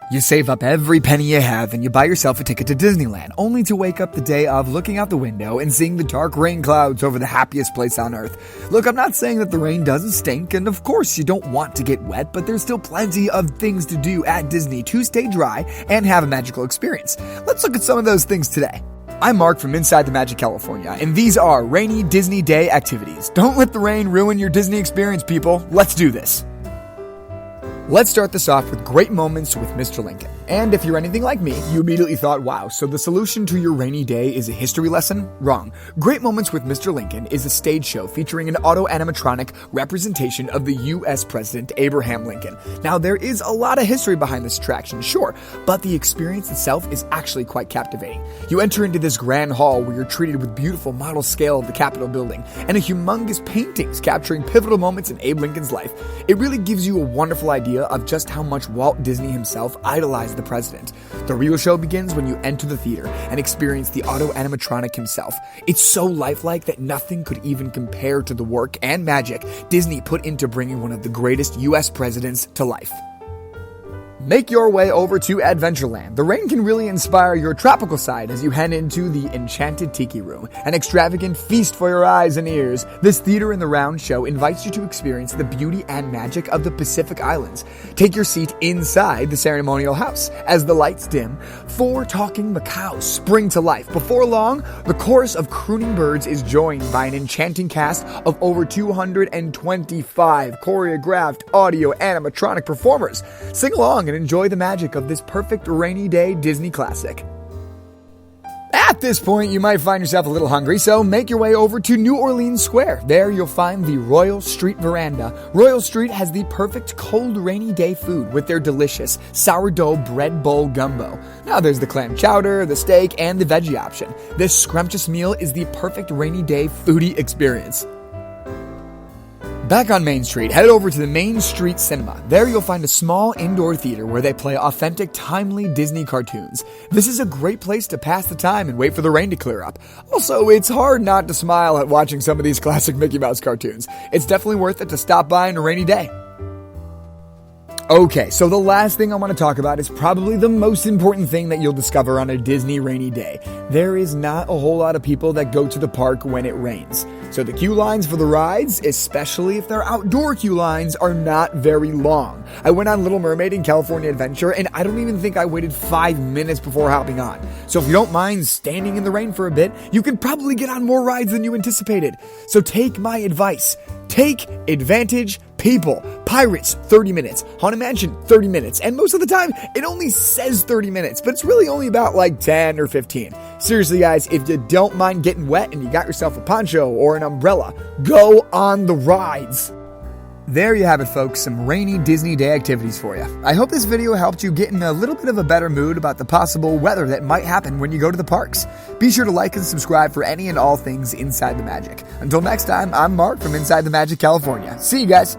You save up every penny you have and you buy yourself a ticket to Disneyland, only to wake up the day of looking out the window and seeing the dark rain clouds over the happiest place on earth. Look, I'm not saying that the rain doesn't stink, and of course you don't want to get wet, but there's still plenty of things to do at Disney to stay dry and have a magical experience. Let's look at some of those things today. I'm Mark from Inside the Magic California, and these are rainy Disney day activities. Don't let the rain ruin your Disney experience, people. Let's do this. Let's start this off with great moments with Mr. Lincoln. And if you're anything like me, you immediately thought, wow, so the solution to your rainy day is a history lesson? Wrong. Great Moments with Mr. Lincoln is a stage show featuring an auto-animatronic representation of the U.S. President Abraham Lincoln. Now, there is a lot of history behind this attraction, sure, but the experience itself is actually quite captivating. You enter into this grand hall where you're treated with beautiful model scale of the Capitol building and a humongous paintings capturing pivotal moments in Abe Lincoln's life. It really gives you a wonderful idea of just how much Walt Disney himself idolized the president. The real show begins when you enter the theater and experience the auto-animatronic himself. It's so lifelike that nothing could even compare to the work and magic Disney put into bringing one of the greatest U.S. presidents to life. Make your way over to Adventureland. The rain can really inspire your tropical side as you head into the Enchanted Tiki Room, an extravagant feast for your eyes and ears. This theater in the round show invites you to experience the beauty and magic of the Pacific Islands. Take your seat inside the ceremonial house. As the lights dim, 4 talking macaws spring to life. Before long, the chorus of crooning birds is joined by an enchanting cast of over 225 choreographed audio animatronic performers. Sing along and enjoy the magic of this perfect rainy day Disney classic. At this point, you might find yourself a little hungry, so make your way over to New Orleans Square. There you'll find the Royal Street Veranda. Royal Street has the perfect cold rainy day food with their delicious sourdough bread bowl gumbo. Now there's the clam chowder, the steak, and the veggie option. This scrumptious meal is the perfect rainy day foodie experience. Back on Main Street, head over to the Main Street Cinema. There you'll find a small indoor theater where they play authentic, timely Disney cartoons. This is a great place to pass the time and wait for the rain to clear up. Also, it's hard not to smile at watching some of these classic Mickey Mouse cartoons. It's definitely worth it to stop by on a rainy day. Okay, so the last thing I want to talk about is probably the most important thing that you'll discover on a Disney rainy day. There is not a whole lot of people that go to the park when it rains. So the queue lines for the rides, especially if they're outdoor queue lines, are not very long. I went on Little Mermaid in California Adventure, and I don't even think I waited 5 minutes before hopping on. So if you don't mind standing in the rain for a bit, you can probably get on more rides than you anticipated. So take my advice. Take advantage, people. Pirates, 30 minutes. Haunted Mansion, 30 minutes. And most of the time, it only says 30 minutes, but it's really only about like 10 or 15. Seriously, guys, if you don't mind getting wet and you got yourself a poncho or an umbrella, go on the rides. There you have it, folks, some rainy Disney day activities for you. I hope this video helped you get in a little bit of a better mood about the possible weather that might happen when you go to the parks. Be sure to like and subscribe for any and all things Inside the Magic. Until next time, I'm Mark from Inside the Magic California. See you guys.